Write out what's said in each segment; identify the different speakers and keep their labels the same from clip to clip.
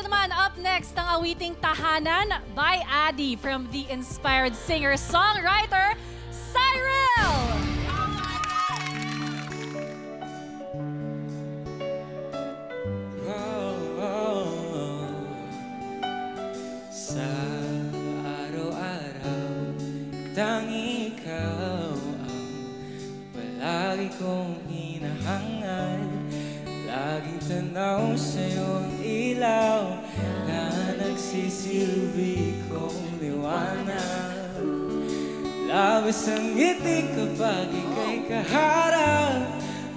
Speaker 1: naman, up next ang awiting Tahanan by Adi from the inspired singer-songwriter, Cyril!
Speaker 2: Sa araw-araw, tanging ikaw ang palagi kong hinahangad. Laging tanaw sa'yo ang ilaw na nagsisilbi kong liwanag. Labis ang ngiti kapag ika'y kaharap.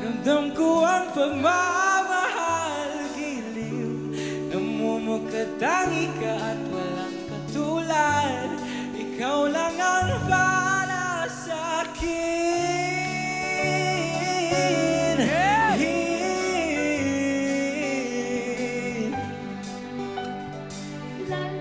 Speaker 2: Ramdam ko ang pagmamahal, giliw. Namumukadangin ka at walang katulad. Ikaw lang ang para sa'kin.
Speaker 3: La